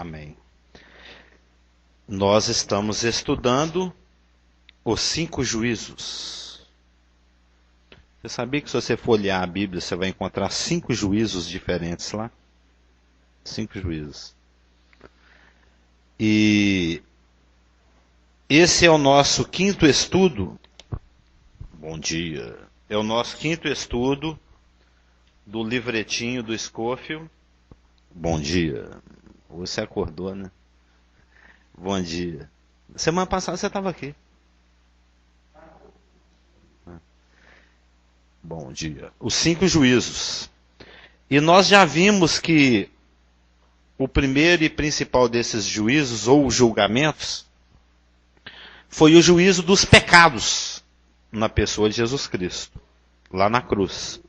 Amém. Nós estamos estudando os 5 juízos. Você sabia que se você for olhar a Bíblia, você vai encontrar 5 juízos diferentes lá? 5 juízos. E esse é o nosso 5º estudo. Bom dia. É o nosso 5º estudo do livretinho do Scofield. Bom dia. Você acordou, né? Bom dia. Semana passada você estava aqui. Bom dia. Os 5 juízos. E nós já vimos que o primeiro e principal desses juízos, ou julgamentos, foi o juízo dos pecados na pessoa de Jesus Cristo, lá na cruz,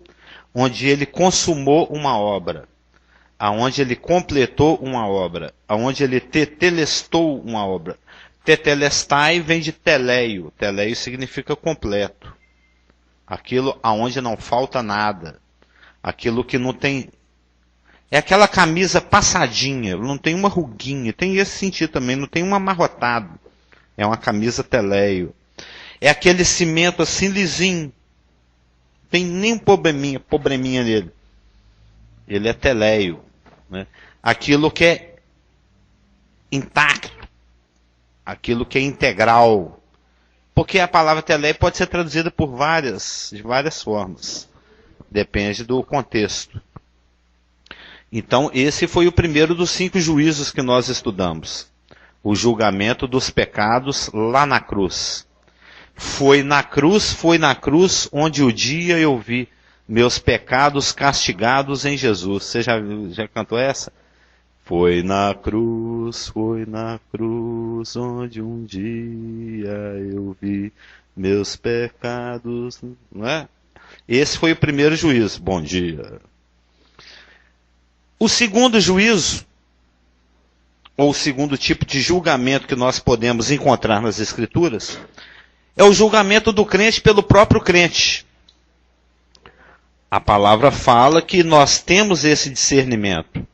onde ele consumou uma obra, aonde ele completou uma obra, aonde ele tetelestou uma obra. Tetelestai vem de teleio. Teleio significa completo. Aquilo aonde não falta nada. Aquilo que não tem... É aquela camisa passadinha, não tem uma ruguinha. Tem esse sentido também, não tem um amarrotado. É uma camisa teleio. É aquele cimento assim lisinho. Não tem nem um probleminha nele. Ele é teleio. Né? Aquilo que é intacto. Aquilo que é integral. Porque a palavra teleio pode ser traduzida de várias formas. Depende do contexto. Então, esse foi o primeiro dos 5 juízos que nós estudamos. O julgamento dos pecados lá na cruz. Foi na cruz onde o dia eu vi meus pecados castigados em Jesus. Você já cantou essa? Foi na cruz onde um dia eu vi meus pecados. Não é? Esse foi o primeiro juízo. Bom dia. O segundo juízo, ou o segundo tipo de julgamento que nós podemos encontrar nas Escrituras, é o julgamento do crente pelo próprio crente. A palavra fala que nós temos esse discernimento.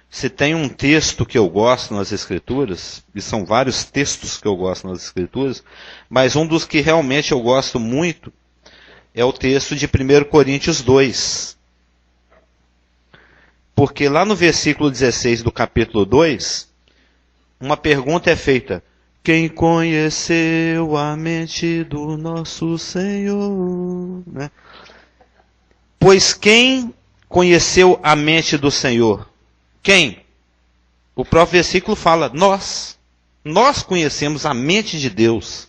Se tem um texto que eu gosto nas Escrituras, e são vários textos que eu gosto nas Escrituras, mas um dos que realmente eu gosto muito é o texto de 1 Coríntios 2. Porque lá no versículo 16 do capítulo 2, uma pergunta é feita. Quem conheceu a mente do nosso Senhor? Né? Pois quem conheceu a mente do Senhor? Quem? O próprio versículo fala, nós. Nós conhecemos a mente de Deus.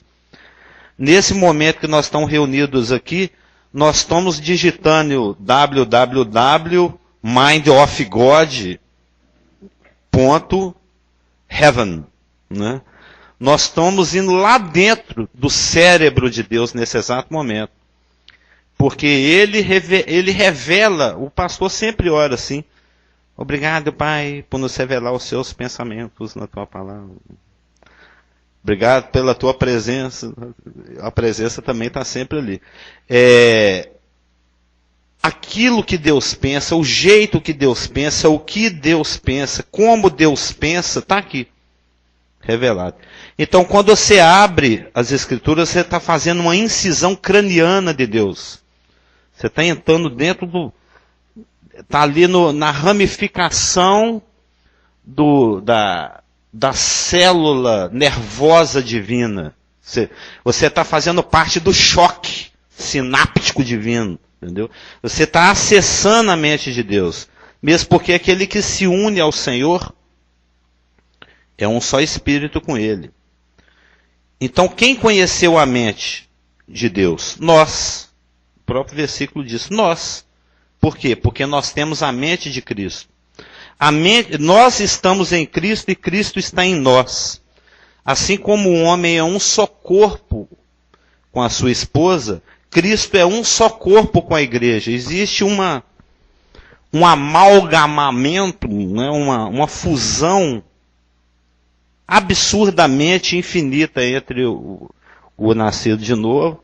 Nesse momento que nós estamos reunidos aqui, nós estamos digitando www.mindofgod.heaven. Né? Nós estamos indo lá dentro do cérebro de Deus nesse exato momento. Porque ele revela, o pastor sempre ora assim, obrigado, Pai, por nos revelar os seus pensamentos na tua palavra. Obrigado pela tua presença. A presença também está sempre ali. Aquilo que Deus pensa, o jeito que Deus pensa, o que Deus pensa, como Deus pensa, está aqui. Revelado. Então, quando você abre as Escrituras, você está fazendo uma incisão craniana de Deus. Você está entrando dentro do... Está ali na ramificação da célula nervosa divina. Você está fazendo parte do choque sináptico divino. Entendeu? Você está acessando a mente de Deus. Mesmo porque aquele que se une ao Senhor é um só espírito com Ele. Então, quem conheceu a mente de Deus? Nós. O próprio versículo diz, nós. Por quê? Porque nós temos a mente de Cristo. Nós estamos em Cristo e Cristo está em nós. Assim como o homem é um só corpo com a sua esposa, Cristo é um só corpo com a igreja. Existe um amalgamamento, né? uma fusão absurdamente infinita entre o nascido de novo,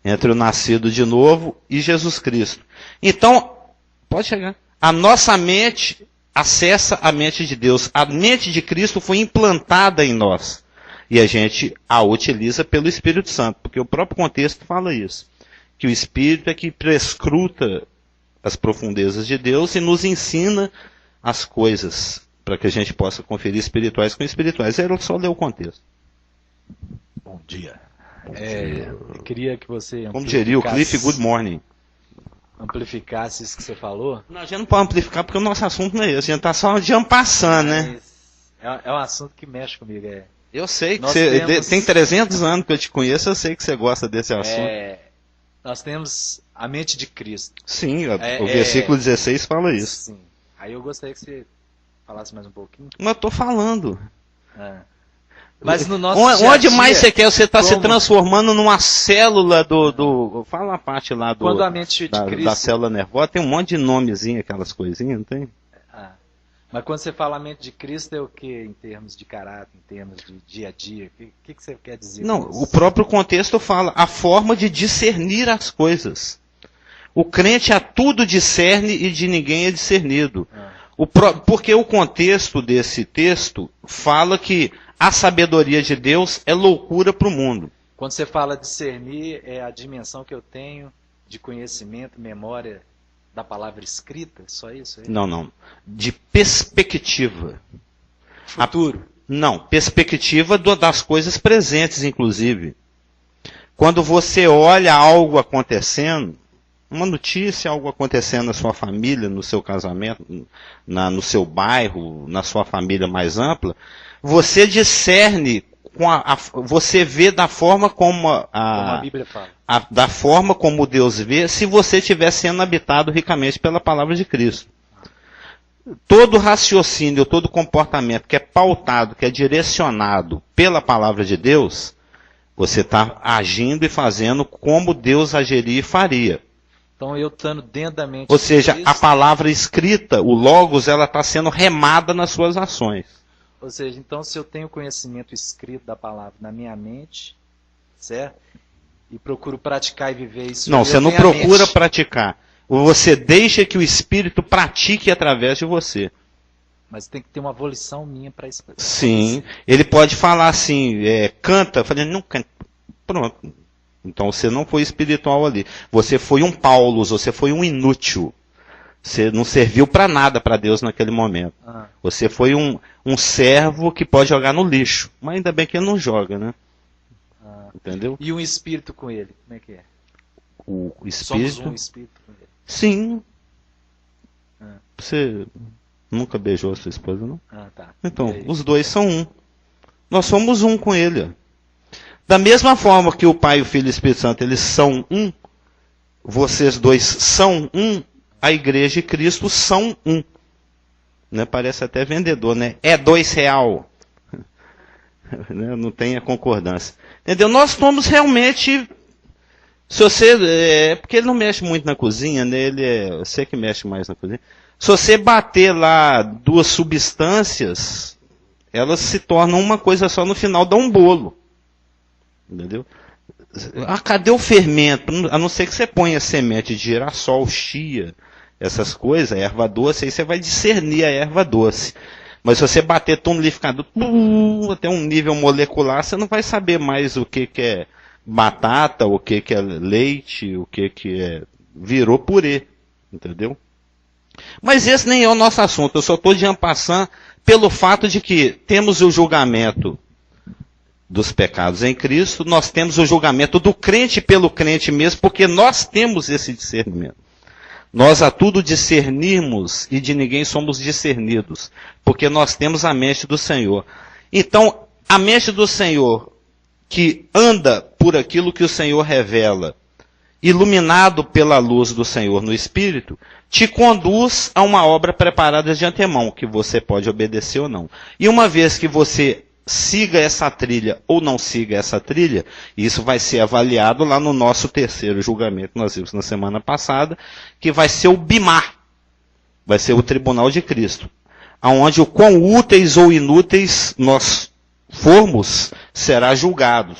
entre o nascido de novo e Jesus Cristo. Então, pode chegar. A nossa mente acessa a mente de Deus. A mente de Cristo foi implantada em nós. E a gente a utiliza pelo Espírito Santo, porque o próprio contexto fala isso. Que o Espírito é que prescruta as profundezas de Deus e nos ensina as coisas, para que a gente possa conferir espirituais com espirituais. Era só ler o contexto. Bom dia. Eu queria que você Como diria o Cliff, good morning. Amplificasse isso que você falou. Não, a gente não pode amplificar porque o nosso assunto não é esse. A gente está só de passando, né? É um assunto que mexe comigo. Eu sei que você tem 300 anos que eu te conheço, eu sei que você gosta desse assunto. Nós temos a mente de Cristo. Sim, o versículo 16 fala isso. Sim. Aí eu gostaria que você falasse mais um pouquinho. Mas eu estou falando. Mas no nosso onde mais você quer? Você está se transformando numa célula do... Fala a parte lá quando a mente de Cristo... da célula nervosa. Tem um monte de nomezinho, aquelas coisinhas, não tem? Mas quando você fala a mente de Cristo, é o que em termos de caráter, em termos de dia a dia? O que você quer dizer? Não, o próprio contexto fala a forma de discernir as coisas. O crente a tudo discerne e de ninguém é discernido. Porque o contexto desse texto fala que a sabedoria de Deus é loucura para o mundo. Quando você fala discernir, é a dimensão que eu tenho de conhecimento, memória da palavra escrita? Só isso? Não. De perspectiva. Futuro? Não, perspectiva das coisas presentes, inclusive. Quando você olha algo acontecendo, uma notícia, algo acontecendo na sua família, no seu casamento, no seu bairro, na sua família mais ampla, você discerne, você vê da forma como a Bíblia fala. Da forma como Deus vê, se você estiver sendo habitado ricamente pela palavra de Cristo. Todo raciocínio, todo comportamento que é pautado, que é direcionado pela palavra de Deus, você está agindo e fazendo como Deus agiria e faria. Então eu estando dentro da mente. Ou seja, a palavra escrita, o logos, ela está sendo remada nas suas ações. Ou seja, então se eu tenho conhecimento escrito da palavra na minha mente, certo? E procuro praticar e viver isso. Não, você não procura praticar. Você deixa que o Espírito pratique através de você. Mas tem que ter uma volição minha para isso. Sim, ele pode falar assim, canta, eu falei, não canta. Pronto. Então você não foi espiritual ali. Você foi um Paulo, você foi um inútil. Você não serviu para nada para Deus naquele momento. Você foi um servo que pode jogar no lixo. Mas ainda bem que ele não joga, né? Entendeu? E um espírito com ele, como é que é? O espírito? Somos um espírito com ele. Sim. Você nunca beijou a sua esposa, não? Tá. Então, os dois são um. Nós somos um com ele. Da mesma forma que o Pai, o Filho e o Espírito Santo, eles são um, vocês dois são um, a Igreja e Cristo são um. Né? Parece até vendedor, né? É R$2. Não tem a concordância. Entendeu? Nós somos realmente... Se você... porque ele não mexe muito na cozinha, né? Você que mexe mais na cozinha. Se você bater lá duas substâncias, elas se tornam uma coisa só, no final dá um bolo. Entendeu? Cadê o fermento? A não ser que você ponha semente de girassol, chia, essas coisas, a erva doce, aí você vai discernir a erva doce. Mas se você bater tudo no liquidificador, até um nível molecular, você não vai saber mais o que é batata, o que é leite, o que é... Virou purê, entendeu? Mas esse nem é o nosso assunto, eu só estou de passando pelo fato de que temos o julgamento dos pecados em Cristo, nós temos o julgamento do crente pelo crente mesmo, porque nós temos esse discernimento. Nós a tudo discernimos e de ninguém somos discernidos, porque nós temos a mente do Senhor. Então, a mente do Senhor, que anda por aquilo que o Senhor revela, iluminado pela luz do Senhor no Espírito, te conduz a uma obra preparada de antemão, que você pode obedecer ou não. E uma vez que você siga essa trilha ou não siga essa trilha, isso vai ser avaliado lá no nosso terceiro julgamento, que nós vimos na semana passada, que vai ser o BIMAR, vai ser o Tribunal de Cristo, onde o quão úteis ou inúteis nós formos, será julgado.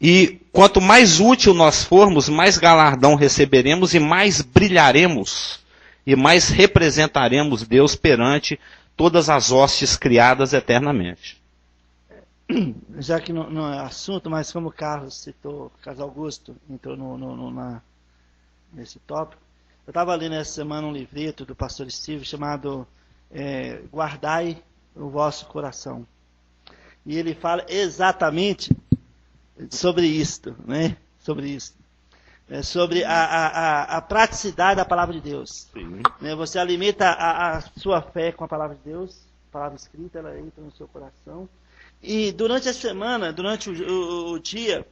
E quanto mais útil nós formos, mais galardão receberemos e mais brilharemos e mais representaremos Deus perante todas as hostes criadas eternamente. Já que não é assunto, mas como o Carlos citou, Carlos Augusto entrou nesse tópico, eu estava lendo essa semana um livreto do pastor Steve chamado Guardai o Vosso Coração. E ele fala exatamente sobre isto, né? Sobre isso. Sobre a praticidade da palavra de Deus. Né? Você alimenta a sua fé com a palavra de Deus, a palavra escrita, ela entra no seu coração. E durante a semana, durante o dia,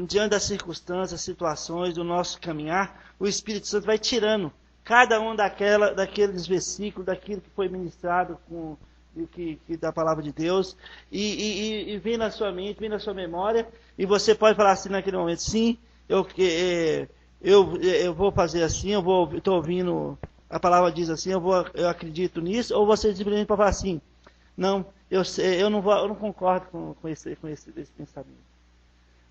diante das circunstâncias, situações do nosso caminhar, o Espírito Santo vai tirando cada um daqueles versículos, daquilo que foi ministrado da palavra de Deus, e vem na sua mente, vem na sua memória, e você pode falar assim naquele momento, sim, eu vou fazer assim, estou ouvindo, a palavra diz assim, eu acredito nisso, ou você simplesmente pode falar assim, não, eu não concordo com esse pensamento.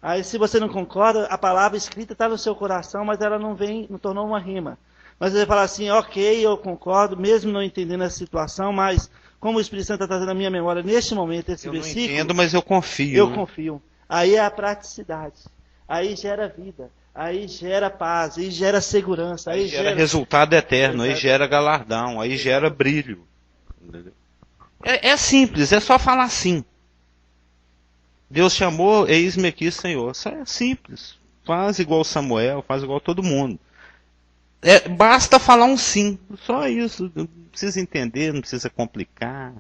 Aí se você não concorda, a palavra escrita está no seu coração, mas ela não tornou uma rima. Mas você fala assim, ok, eu concordo, mesmo não entendendo essa situação, mas como o Espírito Santo está trazendo na minha memória nesse momento, esse versículo... Eu não entendo, mas eu confio. Eu confio. Aí é a praticidade. Aí gera vida. Aí gera paz. Aí gera segurança. Aí gera resultado eterno. Aí gera galardão. Aí gera brilho. É simples, é só falar sim. Deus chamou, eis-me aqui, Senhor. Isso é simples. Faz igual Samuel, faz igual todo mundo. Basta falar um sim. Só isso. Não precisa entender, não precisa complicar.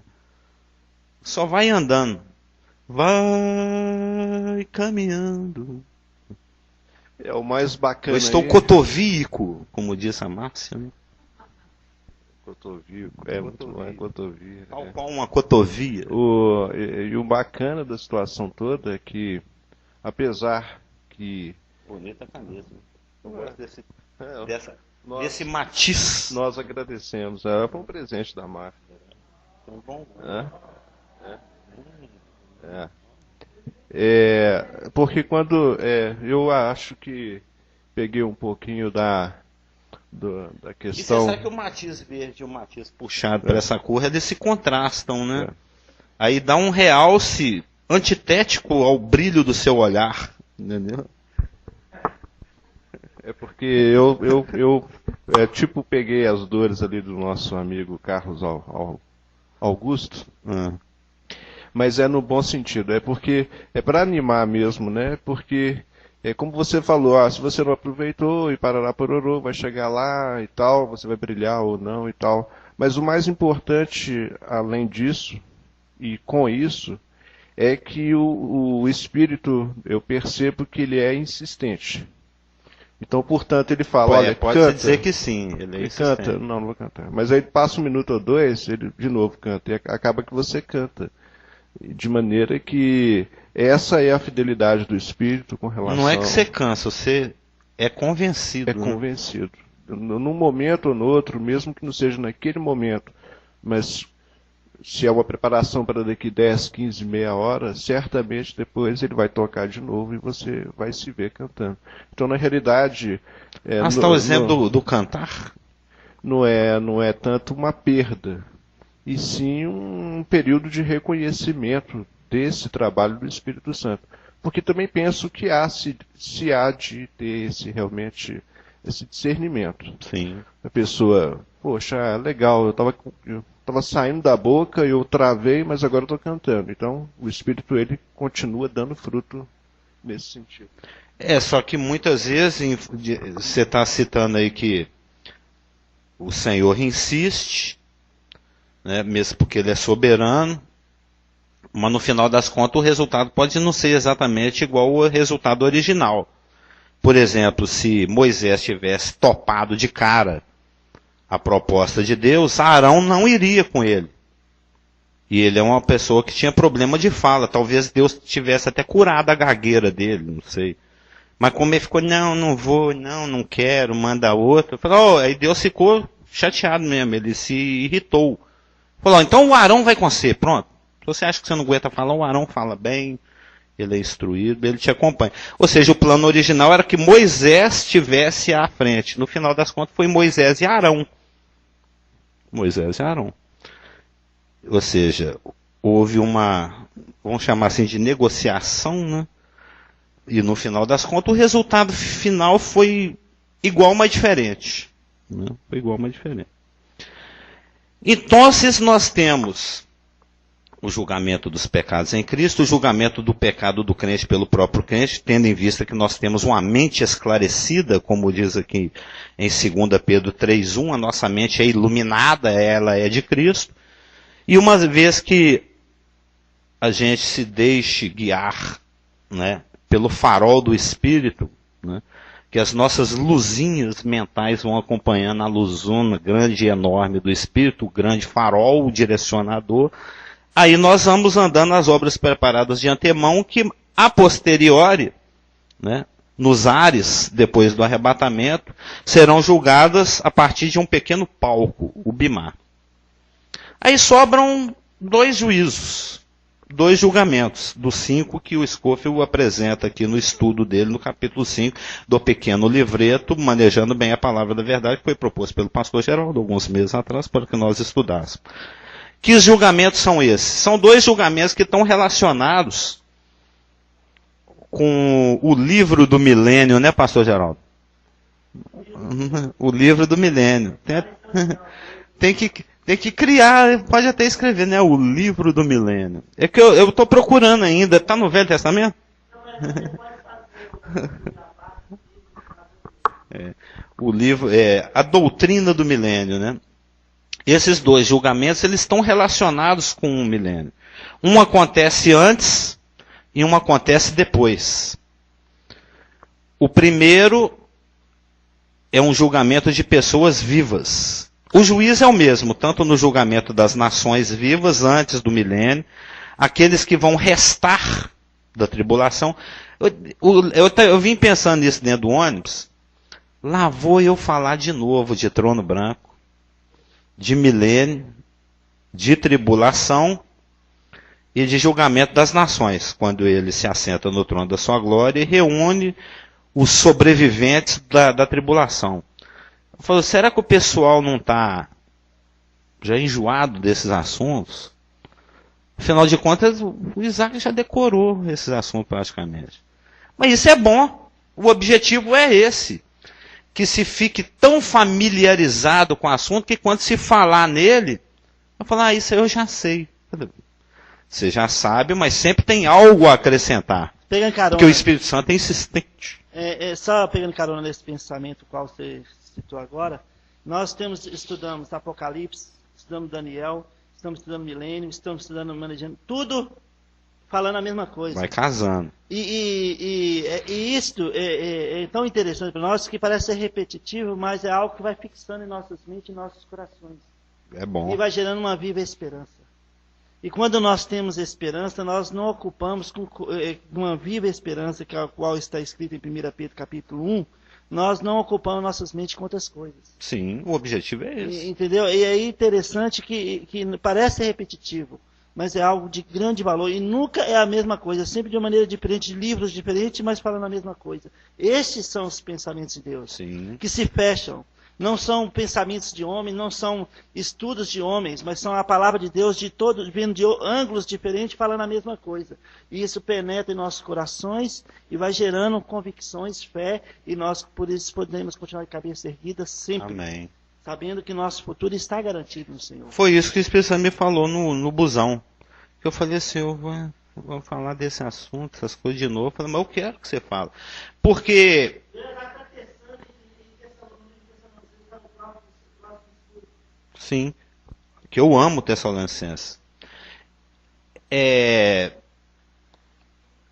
Só vai andando. Vai caminhando. É o mais bacana. Eu estou cotovíico, como diz a Márcia, né? Cotovíaco, muito bom, cotovia. Tal qual uma cotovia. E o bacana da situação toda é que, apesar que... Bonita camisa. Eu gosto desse matiz. Nós agradecemos. Foi um presente da Márcia. Tão bom. Porque quando... eu acho que peguei um pouquinho da questão... E você sabe que o matiz verde e o matiz puxado para essa cor desse contrastam, né? Aí dá um realce antitético ao brilho do seu olhar, entendeu? É porque eu peguei as dores ali do nosso amigo Carlos Augusto, mas é no bom sentido, é porque é para animar mesmo, né? Porque como você falou, se você não aproveitou e parará pororô, vai chegar lá e tal, você vai brilhar ou não e tal. Mas o mais importante, além disso, e com isso, é que o espírito, eu percebo que ele é insistente. Então, portanto, ele fala, olha, pode canta. Dizer que sim, ele canta. Não vou cantar. Mas aí passa um minuto ou dois, ele de novo canta. E acaba que você canta. De maneira que essa é a fidelidade do Espírito com relação... Não é que você cansa, você é convencido. Convencido. Num momento ou no outro, mesmo que não seja naquele momento, mas se é uma preparação para daqui 10, 15, meia hora, certamente depois ele vai tocar de novo e você vai se ver cantando. Então, na realidade... Mas está o exemplo do cantar? Não é tanto uma perda, e sim um período de reconhecimento desse trabalho do Espírito Santo. Porque também penso que se há de ter realmente esse discernimento. Sim. A pessoa, poxa, legal, eu estava saindo da boca, eu travei, mas agora eu estou cantando. Então, o Espírito, ele continua dando fruto nesse sentido. Só que muitas vezes, você está citando aí que o Senhor insiste, né, mesmo porque ele é soberano, mas no final das contas o resultado pode não ser exatamente igual ao resultado original. Por exemplo, se Moisés tivesse topado de cara a proposta de Deus, Arão não iria com ele. E ele é uma pessoa que tinha problema de fala. Talvez Deus tivesse até curado a gagueira dele, não sei. Mas como ele ficou, não vou, não quero, manda outro. Aí Deus ficou chateado mesmo, ele se irritou. Falou, então o Arão vai com você, pronto. Se você acha que você não aguenta falar, o Arão fala bem. ele é instruído, ele te acompanha. Ou seja, o plano original era que Moisés estivesse à frente. No final das contas, foi Moisés e Arão. Moisés e Arão. Ou seja, houve uma, vamos chamar assim, de negociação, né? E no final das contas, o resultado final foi igual, mas diferente. Né? Foi igual, mas diferente. Então, nós temos o julgamento dos pecados em Cristo, o julgamento do pecado do crente pelo próprio crente, tendo em vista que nós temos uma mente esclarecida, como diz aqui em 2 Pedro 3:1, a nossa mente é iluminada, ela é de Cristo. E uma vez que a gente se deixe guiar, né, pelo farol do Espírito, né, que as nossas luzinhas mentais vão acompanhando a luzona grande e enorme do Espírito, o grande farol, o direcionador, aí nós vamos andando nas obras preparadas de antemão, que a posteriori, né, nos ares, depois do arrebatamento, serão julgadas a partir de um pequeno palco, o Bimá. Aí sobram 2 juízos, 2 julgamentos, dos 5 que o Scofield apresenta aqui no estudo dele, no capítulo 5, do pequeno livreto, Manejando Bem a Palavra da Verdade, que foi proposto pelo pastor Geraldo alguns meses atrás, para que nós estudássemos. Que julgamentos são esses? São 2 julgamentos que estão relacionados com o livro do milênio, né, pastor Geraldo? O livro do milênio. Tem que criar, pode até escrever, né? O livro do milênio. É que eu estou procurando ainda. Está no Velho Testamento? O livro, a doutrina do milênio, né? Esses 2 julgamentos, eles estão relacionados com o milênio. Um acontece antes e um acontece depois. O primeiro é um julgamento de pessoas vivas. O juiz é o mesmo, tanto no julgamento das nações vivas antes do milênio, aqueles que vão restar da tribulação. Eu vim pensando nisso dentro do ônibus. Lá vou eu falar de novo de trono branco, de milênio, de tribulação e de julgamento das nações, quando ele se assenta no trono da sua glória e reúne os sobreviventes da tribulação. Eu falo, será que o pessoal não está já enjoado desses assuntos? Afinal de contas, o Isaac já decorou esses assuntos praticamente. Mas isso é bom. O objetivo é esse. Que se fique tão familiarizado com o assunto que quando se falar nele, vai falar, isso aí eu já sei. Você já sabe, mas sempre tem algo a acrescentar. Pegando carona, porque o Espírito Santo é insistente. Só pegando carona nesse pensamento qual você citou agora, nós estudamos Apocalipse, estudamos Daniel, estamos estudando Milênio, estamos estudando Manejando, tudo falando a mesma coisa. Vai casando. E isto é tão interessante para nós que parece ser repetitivo, mas é algo que vai fixando em nossas mentes e nossos corações. É bom. E vai gerando uma viva esperança. E quando nós temos esperança, nós não ocupamos com uma viva esperança, que é a qual está escrito em 1 Pedro capítulo 1, nós não ocupamos nossas mentes com outras coisas. Sim, o objetivo é esse. Entendeu? E é interessante que parece repetitivo, mas é algo de grande valor. E nunca é a mesma coisa, sempre de uma maneira diferente, de livros diferentes, mas falando a mesma coisa. Estes são os pensamentos de Deus, Sim. que se fecham. Não são pensamentos de homens, não são estudos de homens, mas são a palavra de Deus vindo de ângulos diferentes, falando a mesma coisa. E isso penetra em nossos corações e vai gerando convicções, fé, e nós por isso podemos continuar de cabeça erguida sempre. Amém. Sabendo que nosso futuro está garantido no Senhor. Foi isso que o Espírito Santo me falou no busão. Eu falei assim, eu vou falar desse assunto, essas coisas de novo. Eu falei, mas eu quero que você fale. Porque... Sim, que eu amo Tessalonicenses.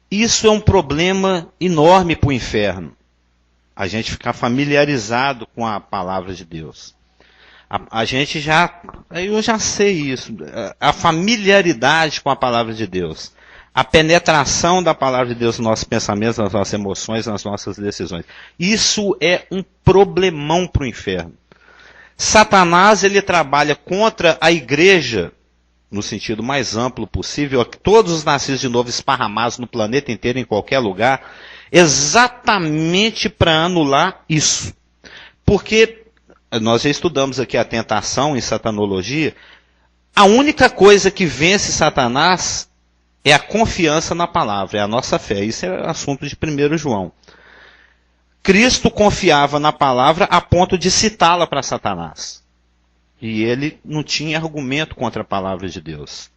Isso é um problema enorme para o inferno. A gente ficar familiarizado com a palavra de Deus. A gente eu já sei isso. A familiaridade com a palavra de Deus. A penetração da palavra de Deus nos nossos pensamentos, nas nossas emoções, nas nossas decisões. Isso é um problemão para o inferno. Satanás, ele trabalha contra a igreja, no sentido mais amplo possível, a todos os nascidos de novo esparramados no planeta inteiro, em qualquer lugar, exatamente para anular isso. Porque nós já estudamos aqui a tentação em satanologia, a única coisa que vence Satanás é a confiança na palavra, é a nossa fé. Isso é assunto de 1 João. Cristo confiava na palavra a ponto de citá-la para Satanás. E ele não tinha argumento contra a palavra de Deus.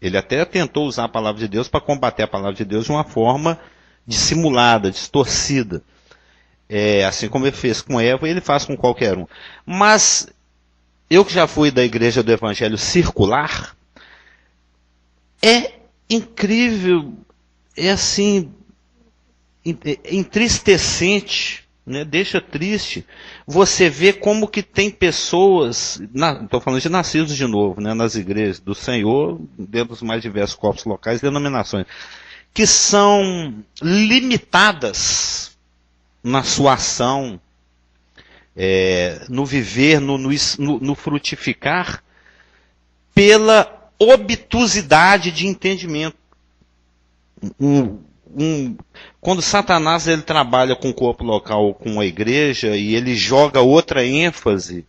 Ele até tentou usar a palavra de Deus para combater a palavra de Deus de uma forma dissimulada, distorcida. Assim como ele fez com Eva, ele faz com qualquer um. Mas eu que já fui da igreja do Evangelho circular, é incrível, é assim, entristecente, né? Deixa triste você ver como que tem pessoas, estou falando de nascidos de novo, né? Nas igrejas do Senhor, dentro dos mais diversos corpos locais e denominações, que são limitadas na sua ação, no viver, no frutificar, pela obtusidade de entendimento. Quando Satanás ele trabalha com o corpo local, com a igreja, e ele joga outra ênfase,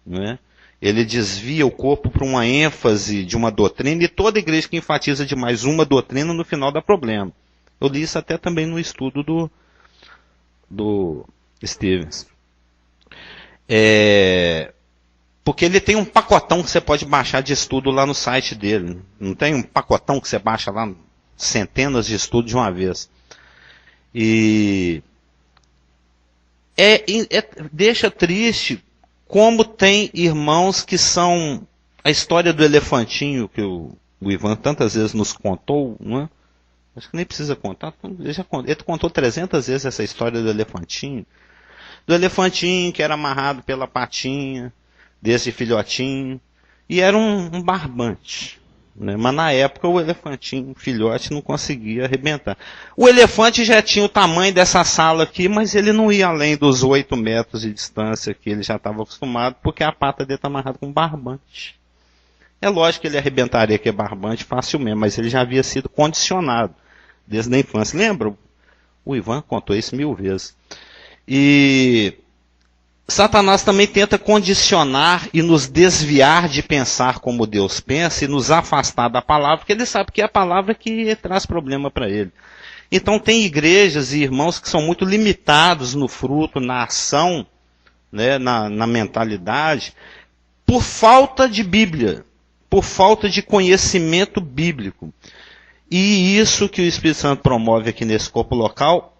né? Ele desvia o corpo para uma ênfase de uma doutrina, e toda igreja que enfatiza demais uma doutrina, no final dá problema. Eu li isso até também no estudo do Stevens. Porque ele tem um pacotão que você pode baixar de estudo lá no site dele. Não tem um pacotão que você baixa lá, centenas de estudos de uma vez. E deixa triste como tem irmãos que são a história do elefantinho que o Ivan tantas vezes nos contou, não é? Acho que nem precisa contar, ele contou 300 vezes essa história do elefantinho. Do elefantinho que era amarrado pela patinha, desse filhotinho, e era um barbante. Né? Mas na época o elefantinho, filhote, não conseguia arrebentar. O elefante já tinha o tamanho dessa sala aqui, mas ele não ia além dos 8 metros de distância que ele já estava acostumado, porque a pata dele está amarrada com barbante. É lógico que ele arrebentaria aquele barbante facilmente, mas ele já havia sido condicionado desde a infância. Lembra? O Ivan contou isso 1000 vezes. E Satanás também tenta condicionar e nos desviar de pensar como Deus pensa e nos afastar da palavra, porque ele sabe que é a palavra que traz problema para ele. Então tem igrejas e irmãos que são muito limitados no fruto, na ação, né, na mentalidade, por falta de Bíblia, por falta de conhecimento bíblico. E isso que o Espírito Santo promove aqui nesse corpo local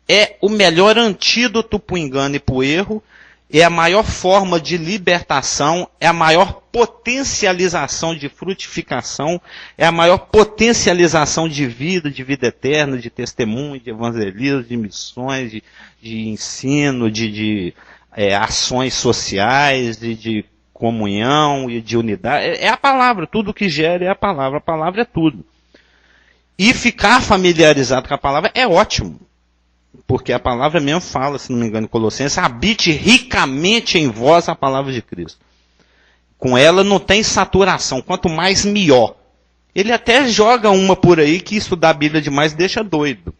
é o melhor antídoto para o engano e para o erro, é a maior forma de libertação, é a maior potencialização de frutificação, é a maior potencialização de vida eterna, de testemunho, de evangelismo, de missões, de ensino, de ações sociais, de comunhão e de unidade. É a palavra, tudo que gera é a palavra é tudo. E ficar familiarizado com a palavra é ótimo. Porque a palavra mesmo fala, se não me engano, em Colossenses, habite ricamente em vós a palavra de Cristo. Com ela não tem saturação, quanto mais melhor. Ele até joga uma por aí que estudar a Bíblia demais deixa doido.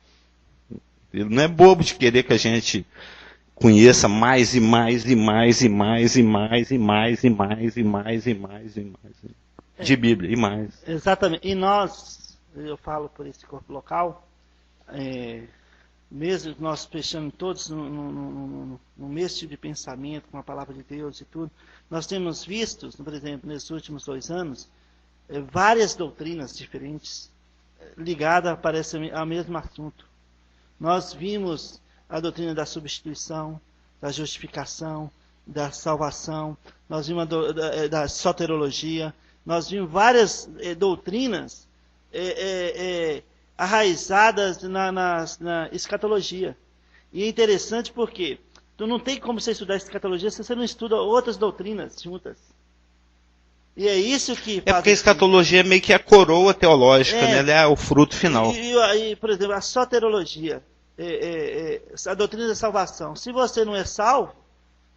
Ele não é bobo de querer que a gente conheça mais e mais e mais e mais e mais e mais e mais e mais e mais e mais de Bíblia e mais. Exatamente. E nós, eu falo por esse corpo local, mesmo nós fechando todos no mesmo tipo de pensamento, com a palavra de Deus e tudo, nós temos visto, por exemplo, nesses últimos 2 anos, várias doutrinas diferentes ligadas, parece, ao mesmo assunto. Nós vimos a doutrina da substituição, da justificação, da salvação, nós vimos da soterologia, nós vimos várias doutrinas arraizadas na escatologia. E é interessante porque tu não tem como você estudar escatologia se você não estuda outras doutrinas juntas. E é isso que faz. Porque a escatologia é meio que a coroa teológica, né? Ela é o fruto final. E, por exemplo, a soterologia, a doutrina da salvação. Se você não é salvo,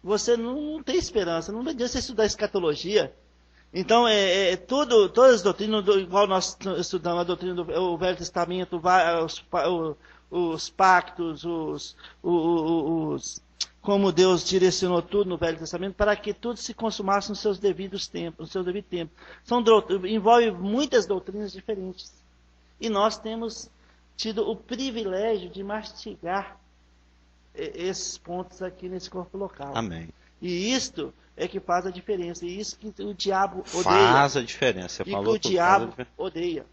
você não tem esperança. Não adianta você estudar escatologia. Então, todas as doutrinas, igual nós estudamos a doutrina do Velho Testamento, os pactos, como Deus direcionou tudo no Velho Testamento, para que tudo se consumasse nos seus devidos tempos, no seu devido tempo. Envolve muitas doutrinas diferentes. E nós temos tido o privilégio de mastigar esses pontos aqui nesse corpo local. Amém. E isto é que faz a diferença. E isso que o diabo odeia. Faz a diferença. Você E falou que o diabo odeia.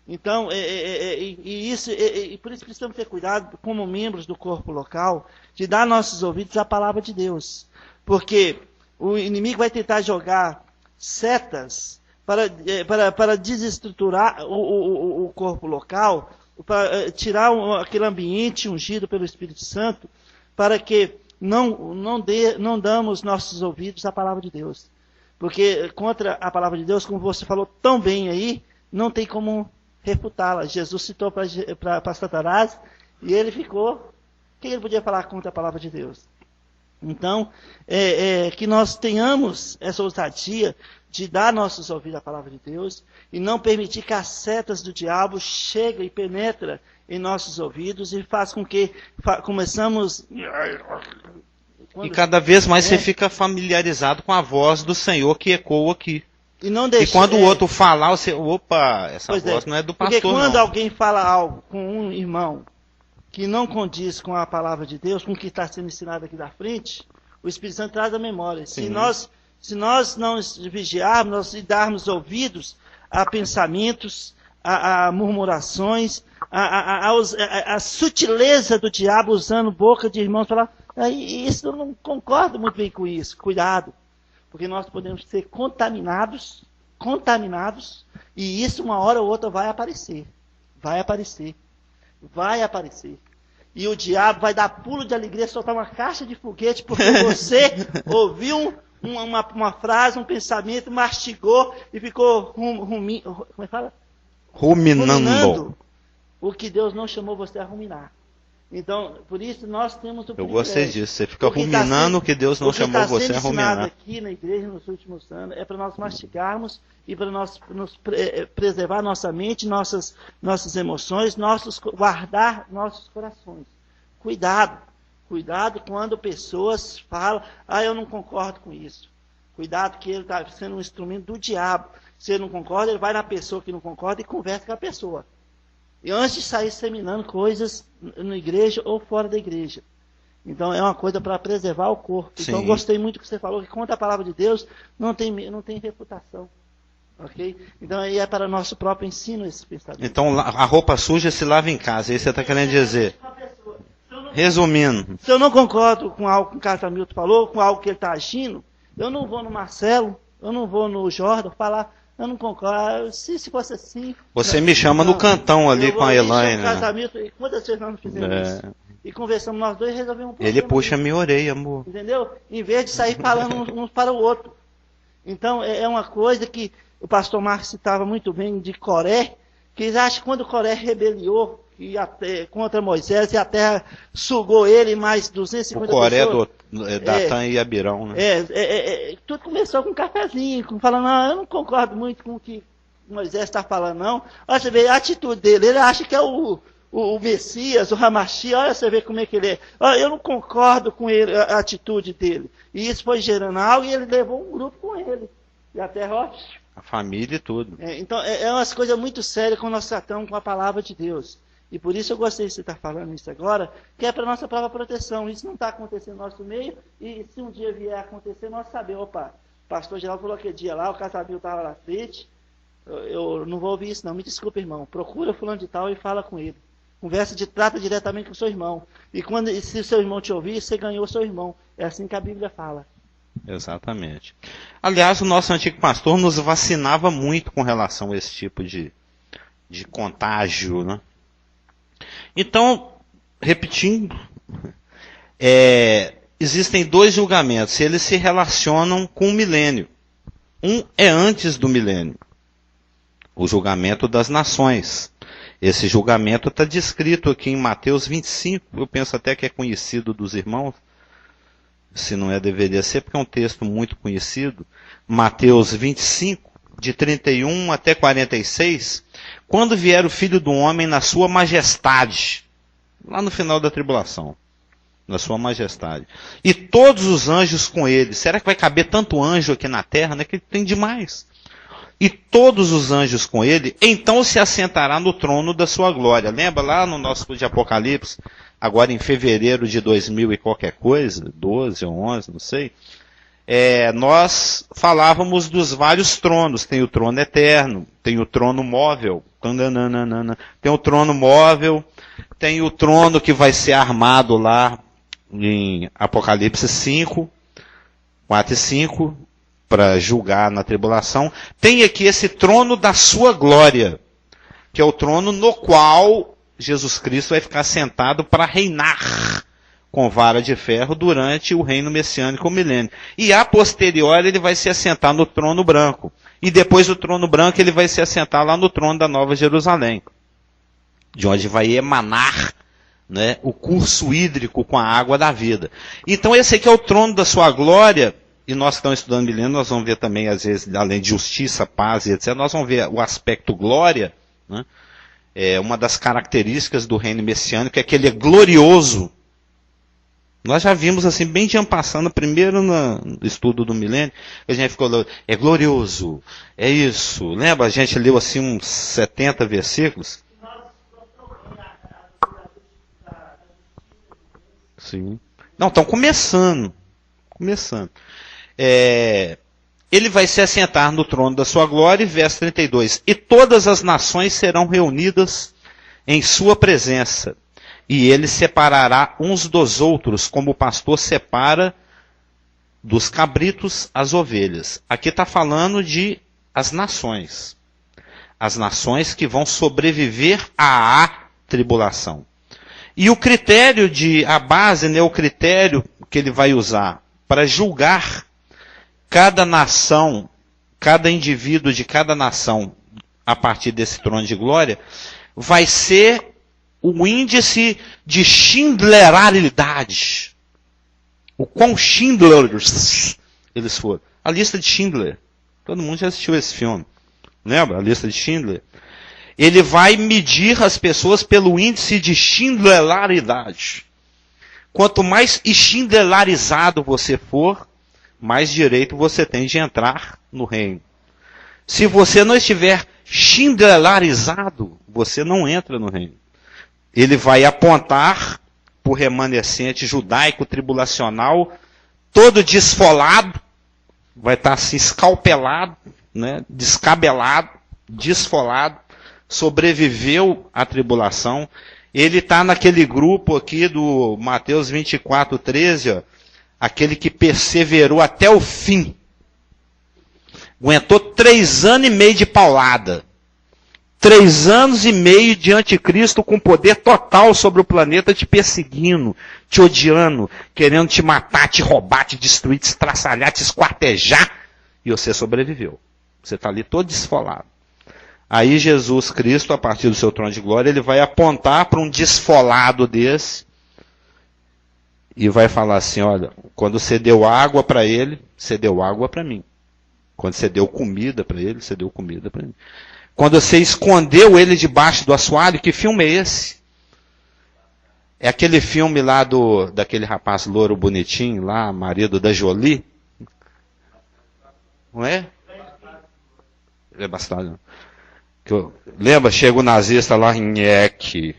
Então, e por isso precisamos ter cuidado, como membros do corpo local, de dar nossos ouvidos à palavra de Deus. Porque o inimigo vai tentar jogar setas para desestruturar o corpo local, para tirar aquele ambiente ungido pelo Espírito Santo, para que não damos nossos ouvidos à palavra de Deus. Porque contra a palavra de Deus, como você falou tão bem aí, não tem como refutá-la. Jesus citou para Satanás e ele ficou. O que ele podia falar contra a palavra de Deus? Então, que nós tenhamos essa ousadia de dar nossos ouvidos à palavra de Deus e não permitir que as setas do diabo cheguem e penetrem em nossos ouvidos e faz com que começamos... E cada vez mais você fica familiarizado com a voz do Senhor que ecoa aqui. E quando o outro falar, você... Opa, essa voz não é do pastor, porque quando não. alguém fala algo com um irmão que não condiz com a palavra de Deus, com o que está sendo ensinado aqui da frente, o Espírito Santo traz a memória. Se nós não vigiarmos e darmos ouvidos a pensamentos, a murmurações, a sutileza do diabo usando boca de irmãos, falar, isso eu não concordo muito bem com isso, cuidado. Porque nós podemos ser contaminados, e isso uma hora ou outra vai aparecer. E o diabo vai dar pulo de alegria, soltar uma caixa de foguete, porque você ouviu uma frase, um pensamento, mastigou e ficou ruminando o que Deus não chamou você a ruminar. Então, por isso nós temos o privilégio. Eu gostei disso, você fica ruminando o que Deus não chamou você a ruminar. O que está sendo ensinado aqui na igreja nos últimos anos é para nós mastigarmos e para nós preservar nossa mente, nossas emoções, guardar nossos corações. Cuidado quando pessoas falam, eu não concordo com isso. Cuidado que ele está sendo um instrumento do diabo. Se ele não concorda, ele vai na pessoa que não concorda e conversa com a pessoa. E antes de sair seminando coisas na igreja ou fora da igreja. Então é uma coisa para preservar o corpo. Sim. Então eu gostei muito que você falou, que contra a palavra de Deus não tem refutação. Ok? Então aí é para nosso próprio ensino esse pensamento. Então a roupa suja se lava em casa, é isso que você está querendo dizer. Resumindo. Se eu não concordo com algo que o Casamilton falou, com algo que ele está agindo, eu não vou no Marcelo, eu não vou no Jordan falar... Eu não concordo. Se fosse assim... Você me chama no cantão ali com a Elaine. E quantas vezes nós não fizemos isso? E conversamos nós dois e resolvemos um problema. Ele puxa a minha orelha, amor. Entendeu? Em vez de sair falando um para o outro. Então, é uma coisa que o pastor Marcos citava muito bem de Coré, que eles acham que quando Coré rebeliou contra Moisés e a terra sugou ele mais 250 pessoas. O Coré Datã e Abirão, né? Tudo começou com um cafezinho, falando, eu não concordo muito com o que Moisés está falando, não. Olha, você vê a atitude dele, ele acha que é o Messias, o Hamashi, olha você vê como é que ele é. Olha, eu não concordo com ele, a atitude dele. E isso foi gerando algo e ele levou um grupo com ele. E a terra, a família e tudo. Então, é umas coisas muito sérias quando nós tratamos com a palavra de Deus. E por isso eu gostei de você estar falando isso agora, que é para a nossa própria proteção. Isso não está acontecendo no nosso meio, e se um dia vier a acontecer, nós sabemos, o pastor Geraldo falou aquele dia lá, o Casamil estava lá na frente, eu não vou ouvir isso não, me desculpa, irmão. Procura fulano de tal e fala com ele. Trata diretamente com o seu irmão. E se o seu irmão te ouvir, você ganhou o seu irmão. É assim que a Bíblia fala. Exatamente. Aliás, o nosso antigo pastor nos vacinava muito com relação a esse tipo de contágio, né? Então, repetindo, existem dois julgamentos, eles se relacionam com o milênio. Um é antes do milênio, o julgamento das nações. Esse julgamento está descrito aqui em Mateus 25, eu penso até que é conhecido dos irmãos. se não é, deveria ser, porque é um texto muito conhecido, Mateus 25, de 31 até 46, quando vier o Filho do Homem na sua majestade, lá no final da tribulação, na sua majestade, e todos os anjos com ele. Será que vai caber tanto anjo aqui na terra? Né? Que tem demais. E todos os anjos com ele, então se assentará no trono da sua glória. Lembra lá no nosso de Apocalipse, agora em fevereiro de 2000 e qualquer coisa, 12 ou 11, não sei, nós falávamos dos vários tronos. Tem o trono eterno, tem o trono móvel, tem o trono móvel, tem o trono que vai ser armado lá em Apocalipse 5, 4 e 5, para julgar na tribulação. Tem aqui esse trono da sua glória, que é o trono no qual Jesus Cristo vai ficar sentado para reinar com vara de ferro durante o reino messiânico, o milênio. E a posteriori ele vai se assentar no trono branco. E depois do trono branco ele vai se assentar lá no trono da Nova Jerusalém, de onde vai emanar, né, o curso hídrico com a água da vida. Então esse aqui é o trono da sua glória. E nós que estamos estudando milênio, nós vamos ver também, às vezes, além de justiça, paz e etc., nós vamos ver o aspecto glória, né? Uma das características do reino messiânico é que ele é glorioso. Nós já vimos assim, bem de passando, primeiro no estudo do milênio, a gente ficou, é glorioso, é isso. Lembra? A gente leu assim uns 70 versículos. Sim. Não, estão começando. Ele vai se assentar no trono da sua glória, verso 32. E todas as nações serão reunidas em sua presença. E ele separará uns dos outros, como o pastor separa dos cabritos as ovelhas. Aqui está falando de as nações. As nações que vão sobreviver à tribulação. E o critério a base, né, o critério que ele vai usar para julgar cada nação, cada indivíduo de cada nação, a partir desse trono de glória, vai ser o índice de schindleridade. O quão Schindlers eles foram. A lista de Schindler. Todo mundo já assistiu esse filme. Lembra? A lista de Schindler. Ele vai medir as pessoas pelo índice de schindleridade. Quanto mais schindlerizado você for, mais direito você tem de entrar no reino. Se você não estiver schindlerizado, você não entra no reino. Ele vai apontar para o remanescente judaico tribulacional, todo desfolado, vai estar assim escalpelado, né, descabelado, desfolado, sobreviveu à tribulação. Ele está naquele grupo aqui do Mateus 24, 13, ó, aquele que perseverou até o fim. Aguentou 3 anos e meio de paulada. 3 anos e meio de anticristo com poder total sobre o planeta, te perseguindo, te odiando, querendo te matar, te roubar, te destruir, te estraçalhar, te esquartejar. E você sobreviveu. Você está ali todo desfolado. Aí Jesus Cristo, a partir do seu trono de glória, ele vai apontar para um desfolado desse e vai falar assim, olha, quando você deu água para ele, você deu água para mim. Quando você deu comida para ele, você deu comida para mim. Quando você escondeu ele debaixo do assoalho, que filme é esse? É aquele filme lá daquele rapaz louro bonitinho lá, marido da Jolie? Não é? É bastardo. Lembra? Chega o nazista lá, nheque.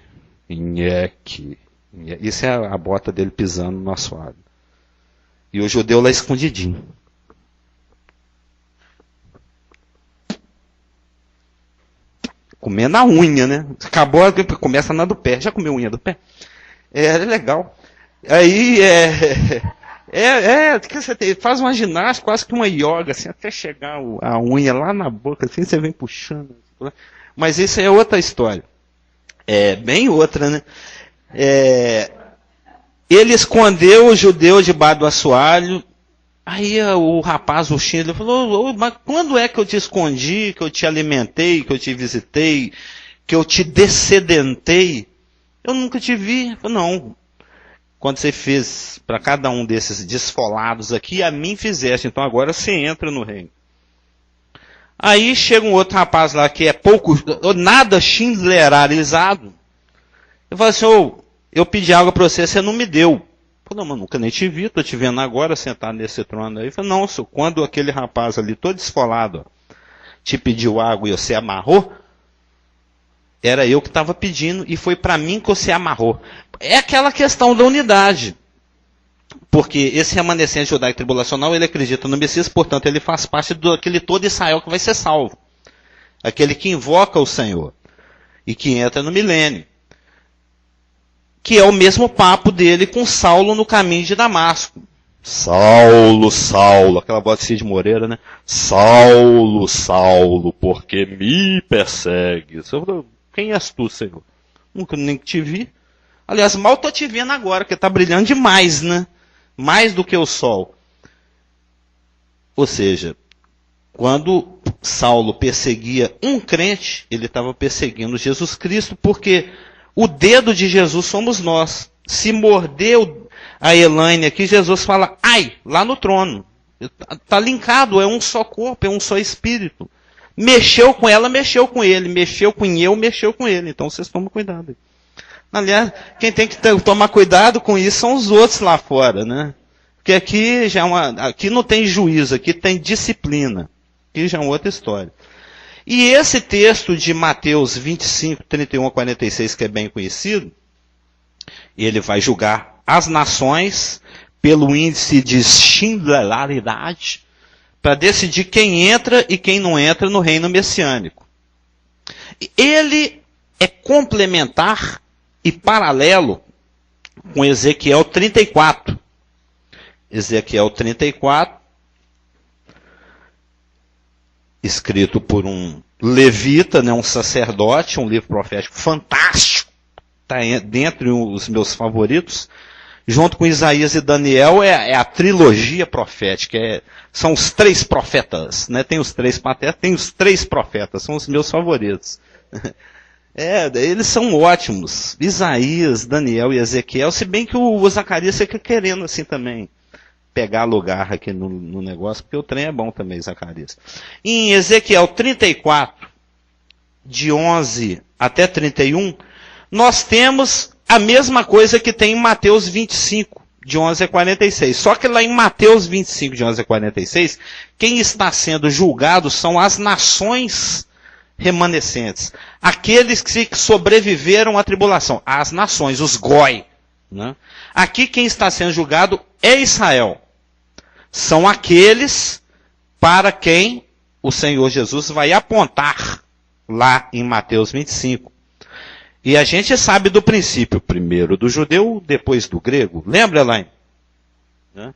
Isso é a bota dele pisando no assoalho. E o judeu lá escondidinho. Comendo a unha, né? Acabou, começa na do pé. Já comeu unha do pé? É legal. Aí, você faz uma ginástica, quase que uma yoga, assim, até chegar a unha lá na boca, assim, você vem puxando. Mas isso é outra história. É bem outra, né? Ele escondeu o judeu debaixo do assoalho. Aí o rapaz, o Schindler, falou, mas quando é que eu te escondi, que eu te alimentei, que eu te visitei, que eu te descedentei? Eu nunca te vi. Eu falei, não. quando você fez para cada um desses desfolados aqui, a mim fizeste. Então agora você entra no reino. Aí chega um outro rapaz lá que é pouco, nada schindlerizado. Eu falo assim, eu pedi água para você não me deu. Eu falei, não, mas nunca nem te vi, estou te vendo agora sentado nesse trono aí. Eu falei, não, senhor, quando aquele rapaz ali, todo desfolado, te pediu água e você amarrou, era eu que estava pedindo e foi para mim que você amarrou. É aquela questão da unidade. Porque esse remanescente judaico tribulacional, ele acredita no Messias, portanto, ele faz parte daquele todo Israel que vai ser salvo. Aquele que invoca o Senhor e que entra no milênio. Que é o mesmo papo dele com Saulo no caminho de Damasco. Saulo, Saulo, aquela voz de Cid Moreira, né? Saulo, Saulo, porque me persegues. Quem és tu, Senhor? Nunca nem te vi. Aliás, mal estou te vendo agora, porque está brilhando demais, né? Mais do que o sol. Ou seja, quando Saulo perseguia um crente, ele estava perseguindo Jesus Cristo, porque o dedo de Jesus somos nós. Se mordeu a Elaine aqui, Jesus fala, ai, lá no trono. Está linkado, é um só corpo, é um só espírito. Mexeu com ela, mexeu com ele. Mexeu com eu, mexeu com ele. Então vocês tomam cuidado. Aliás, quem tem que tomar cuidado com isso são os outros lá fora, né? Porque aqui aqui não tem juízo, aqui tem disciplina. Aqui já é uma outra história. E esse texto de Mateus 25, 31 a 46, que é bem conhecido, ele vai julgar as nações pelo índice de schindleridade para decidir quem entra e quem não entra no reino messiânico. Ele é complementar e paralelo com Ezequiel 34. Ezequiel 34, escrito por um levita, né, um sacerdote, um livro profético fantástico, está dentre os meus favoritos, junto com Isaías e Daniel, é a trilogia profética, são os três profetas, né? Tem os três patetas, tem os três profetas, são os meus favoritos. Eles são ótimos. Isaías, Daniel e Ezequiel, se bem que o Zacarias fica querendo assim também pegar lugar aqui no negócio, porque o trem é bom também, Zacarias. Em Ezequiel 34, de 11 até 31, nós temos a mesma coisa que tem em Mateus 25, de 11 a 46. Só que lá em Mateus 25, de 11 a 46, quem está sendo julgado são as nações remanescentes. Aqueles que sobreviveram à tribulação. As nações, os goi. Né? Aqui quem está sendo julgado é Israel. São aqueles para quem o Senhor Jesus vai apontar lá em Mateus 25. E a gente sabe do princípio, primeiro do judeu, depois do grego. Lembra, Elaine? Né?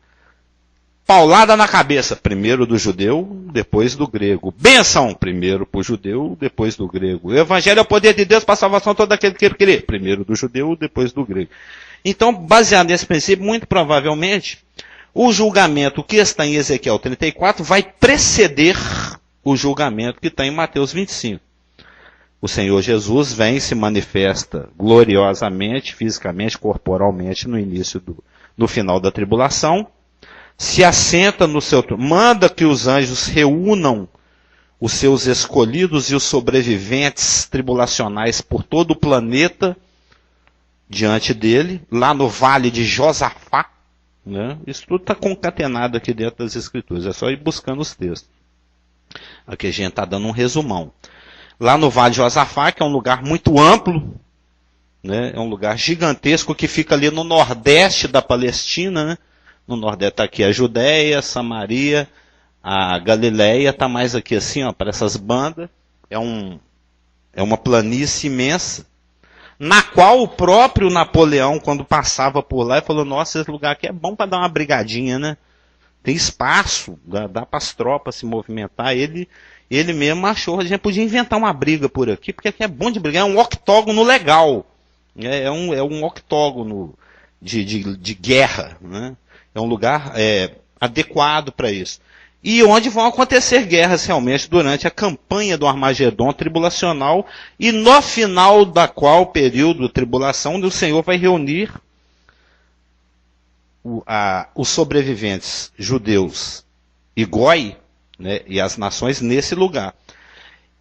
Paulada na cabeça, primeiro do judeu, depois do grego. Bênção, primeiro para o judeu, depois do grego. O evangelho é o poder de Deus para a salvação de todo aquele que crê. Primeiro do judeu, depois do grego. Então, baseado nesse princípio, muito provavelmente, o julgamento que está em Ezequiel 34 vai preceder o julgamento que está em Mateus 25. O Senhor Jesus vem e se manifesta gloriosamente, fisicamente, corporalmente, no final da tribulação, se assenta no seu trono, manda que os anjos reúnam os seus escolhidos e os sobreviventes tribulacionais por todo o planeta diante dele, lá no vale de Josafá. Né? Isso tudo está concatenado aqui dentro das Escrituras, é só ir buscando os textos. Aqui a gente está dando um resumão. Lá no Vale de Josafá, que é um lugar muito amplo, né? É um lugar gigantesco que fica ali no nordeste da Palestina. Né? No nordeste está aqui a Judéia, Samaria, a Galileia, está mais aqui assim, ó, para essas bandas. É uma planície imensa, na qual o próprio Napoleão, quando passava por lá, falou, nossa, esse lugar aqui é bom para dar uma brigadinha, né? Tem espaço, dá para as tropas se movimentar. Ele mesmo achou, a gente podia inventar uma briga por aqui, porque aqui é bom de brigar, é um octógono legal. É um octógono de guerra. Né? É um lugar adequado para isso. E onde vão acontecer guerras realmente durante a campanha do Armagedon tribulacional, e no final da qual período de tribulação o Senhor vai reunir os sobreviventes judeus e Goi, né, e as nações nesse lugar.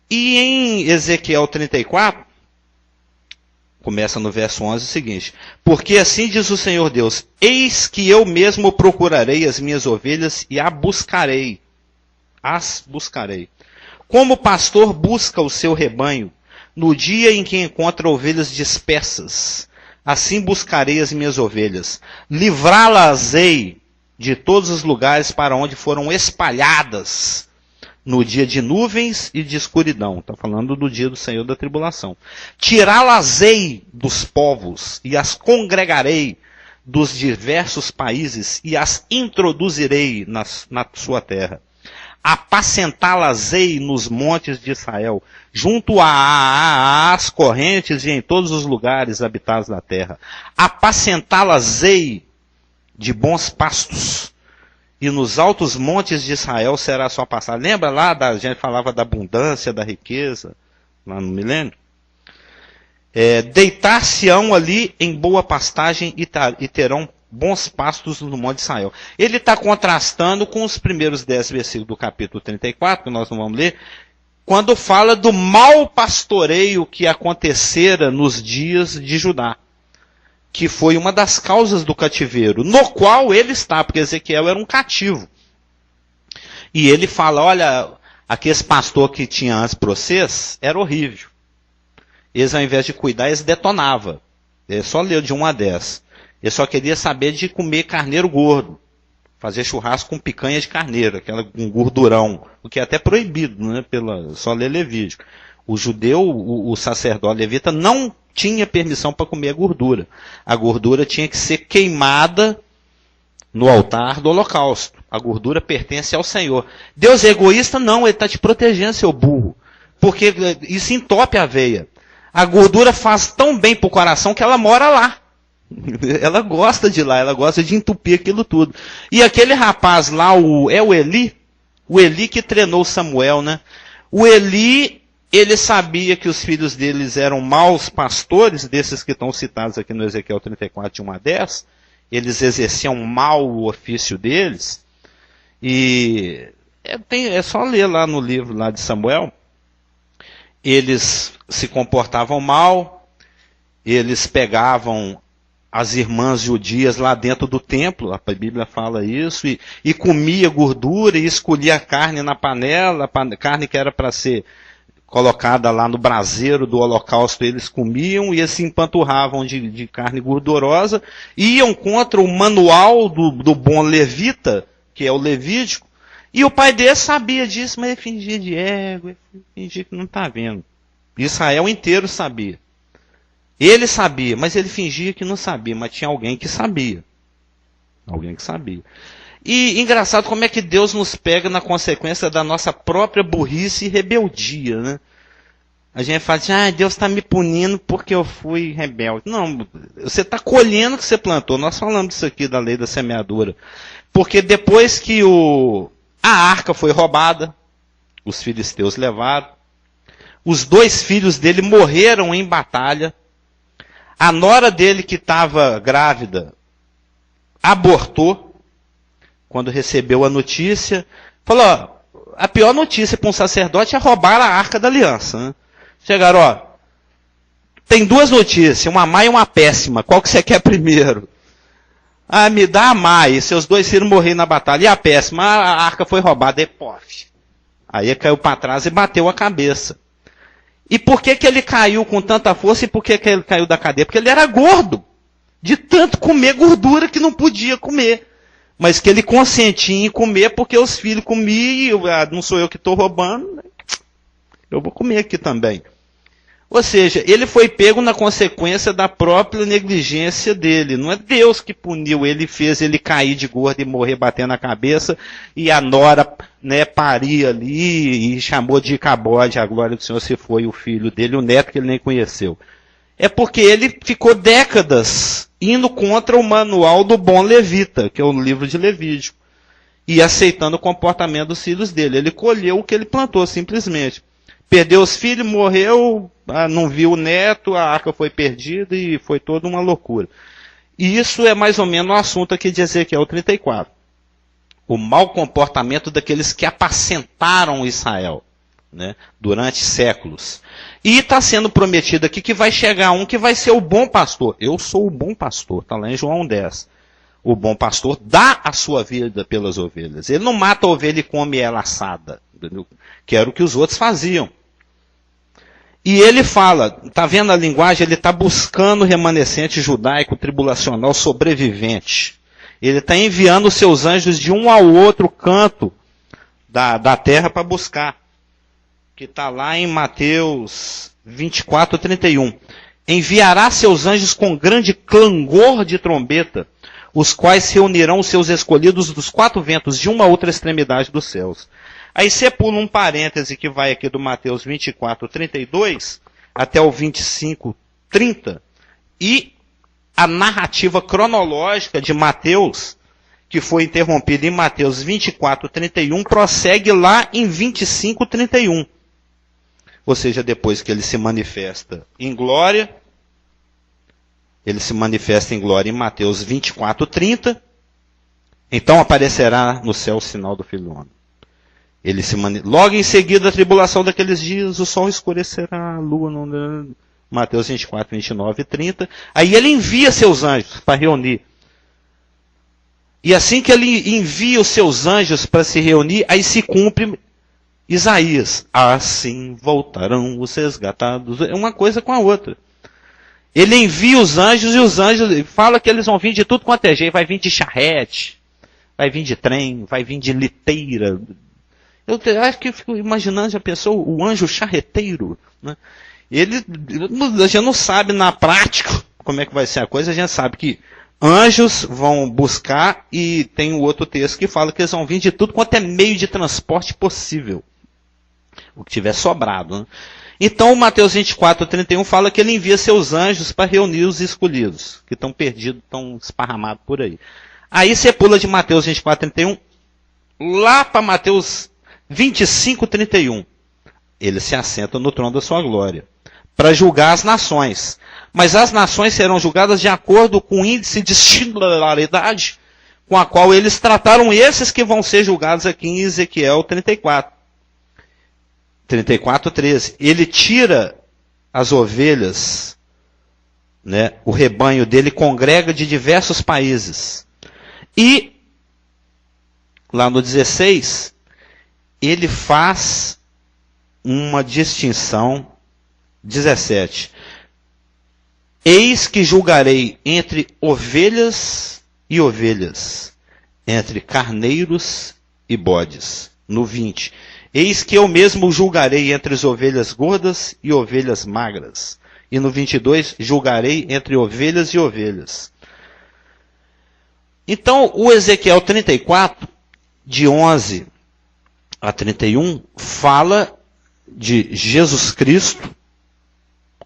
E em Ezequiel 34, começa no verso 11 o seguinte: porque assim diz o Senhor Deus, eis que eu mesmo procurarei as minhas ovelhas e as buscarei. Como o pastor busca o seu rebanho, no dia em que encontra ovelhas dispersas, assim buscarei as minhas ovelhas. Livrá-las-ei de todos os lugares para onde foram espalhadas, no dia de nuvens e de escuridão. Está falando do dia do Senhor da tribulação. Tirá-las-ei dos povos e as congregarei dos diversos países e as introduzirei na sua terra. Apacentá-las-ei nos montes de Israel, junto às correntes e em todos os lugares habitados da terra. Apacentá-las-ei de bons pastos, e nos altos montes de Israel será a sua passagem. Lembra lá, a gente falava da abundância, da riqueza, lá no milênio? Deitar-se-ão ali em boa pastagem e terão bons pastos no monte de Israel. Ele está contrastando com os primeiros 10 versículos do capítulo 34, que nós não vamos ler, quando fala do mau pastoreio que acontecera nos dias de Judá, que foi uma das causas do cativeiro, no qual ele está, porque Ezequiel era um cativo. E ele fala, olha, aquele pastor que tinha antes para vocês, era horrível. Eles, ao invés de cuidar, eles detonavam. Ele só leu de 1 a 10. Ele só queria saber de comer carneiro gordo. Fazer churrasco com picanha de carneiro, um gordurão. O que é até proibido, né? Só ler Levítico. O judeu, o sacerdote levita, não tinha permissão para comer a gordura. A gordura tinha que ser queimada no altar do holocausto. A gordura pertence ao Senhor. Deus é egoísta? Não, ele está te protegendo, seu burro. Porque isso entope a veia. A gordura faz tão bem para o coração que ela mora lá. Ela gosta de lá, ela gosta de entupir aquilo tudo. E aquele rapaz lá, o Eli que treinou Samuel, né? O Eli, ele sabia que os filhos deles eram maus pastores, desses que estão citados aqui no Ezequiel 34, de 1 a 10. Eles exerciam mal o ofício deles. E é só ler lá no livro lá de Samuel. Eles se comportavam mal, eles pegavam as irmãs judias lá dentro do templo, a Bíblia fala isso, e comia gordura e escolhia a carne na panela, a carne que era para ser colocada lá no braseiro do holocausto, eles comiam e eles se empanturravam de carne gordurosa, iam contra o manual do bom levita, que é o Levítico, e o pai dele sabia disso, mas ele fingia de ego, ele fingia que não está vendo. Israel inteiro sabia. Ele sabia, mas ele fingia que não sabia, mas tinha alguém que sabia. Alguém que sabia. E engraçado como é que Deus nos pega na consequência da nossa própria burrice e rebeldia, né? A gente fala assim, Deus está me punindo porque eu fui rebelde. Não, você está colhendo o que você plantou. Nós falamos disso aqui da lei da semeadura. Porque depois que a arca foi roubada, os filisteus levaram, os 2 filhos dele morreram em batalha, a nora dele, que estava grávida, abortou, quando recebeu a notícia. Falou, a pior notícia para um sacerdote é roubar a arca da aliança. Né? Chegaram, tem 2 notícias, uma má e uma péssima. Qual que você quer primeiro? Me dá a má, e seus 2 filhos morreram na batalha. E a péssima? A arca foi roubada. Aí caiu para trás e bateu a cabeça. E por que ele caiu com tanta força e por que ele caiu da cadeia? Porque ele era gordo, de tanto comer gordura que não podia comer. Mas que ele consentia em comer porque os filhos comiam, não sou eu que estou roubando, eu vou comer aqui também. Ou seja, ele foi pego na consequência da própria negligência dele. Não é Deus que puniu, ele fez ele cair de gordo e morrer batendo a cabeça, e a nora, né, paria ali e chamou de Icabode, a glória do Senhor se foi o filho dele, o neto que ele nem conheceu. É porque ele ficou décadas indo contra o manual do bom levita, que é o livro de Levítico, e aceitando o comportamento dos filhos dele. Ele colheu o que ele plantou, simplesmente. Perdeu os filhos, morreu, não viu o neto, a arca foi perdida e foi toda uma loucura. E isso é mais ou menos o assunto aqui de Ezequiel 34. O mau comportamento daqueles que apacentaram Israel, né, durante séculos. E está sendo prometido aqui que vai chegar um que vai ser o bom pastor. Eu sou o bom pastor, está lá em João 10. O bom pastor dá a sua vida pelas ovelhas. Ele não mata a ovelha e come ela assada, entendeu? Que era o que os outros faziam. E ele fala, está vendo a linguagem? Ele está buscando o remanescente judaico tribulacional sobrevivente. Ele está enviando os seus anjos de um ao outro canto da terra para buscar. Que está lá em Mateus 24, 31. Enviará seus anjos com grande clangor de trombeta, os quais reunirão os seus escolhidos dos 4 ventos de uma a outra extremidade dos céus. Aí você pula um parêntese que vai aqui do Mateus 24, 32 até o 25, 30, e a narrativa cronológica de Mateus, que foi interrompida em Mateus 24, 31, prossegue lá em 25, 31. Ou seja, depois que ele se manifesta em glória, ele se manifesta em glória em Mateus 24, 30, então aparecerá no céu o sinal do Filho do Homem. Logo em seguida, a tribulação daqueles dias, o sol escurecerá, a lua não... Mateus 24, 29 e 30. Aí ele envia seus anjos para reunir. E assim que ele envia os seus anjos para se reunir, aí se cumpre Isaías. Assim voltarão os resgatados. É uma coisa com a outra. Ele envia os anjos e os anjos fala que eles vão vir de tudo quanto é jeito. Vai vir de charrete, vai vir de trem, vai vir de liteira. Eu acho que eu fico imaginando, já pensou, o anjo charreteiro, né? A gente não sabe na prática como é que vai ser a coisa, a gente sabe que anjos vão buscar, e tem um outro texto que fala que eles vão vir de tudo quanto é meio de transporte possível. O que tiver sobrado, né? Então, Mateus 24, 31 fala que ele envia seus anjos para reunir os escolhidos, que estão perdidos, estão esparramados por aí. Aí você pula de Mateus 24, 31, lá para Mateus 25, 31. Ele se assenta no trono da sua glória, para julgar as nações. Mas as nações serão julgadas de acordo com o índice de similaridade com a qual eles trataram esses que vão ser julgados aqui em Ezequiel 34. 34, 13. Ele tira as ovelhas, né, o rebanho dele congrega de diversos países. E, lá no 16, ele faz uma distinção. 17. Eis que julgarei entre ovelhas e ovelhas, entre carneiros e bodes. No 20. Eis que eu mesmo julgarei entre as ovelhas gordas e ovelhas magras. E no 22, julgarei entre ovelhas e ovelhas. Então, o Ezequiel 34, de 11 a 31, fala de Jesus Cristo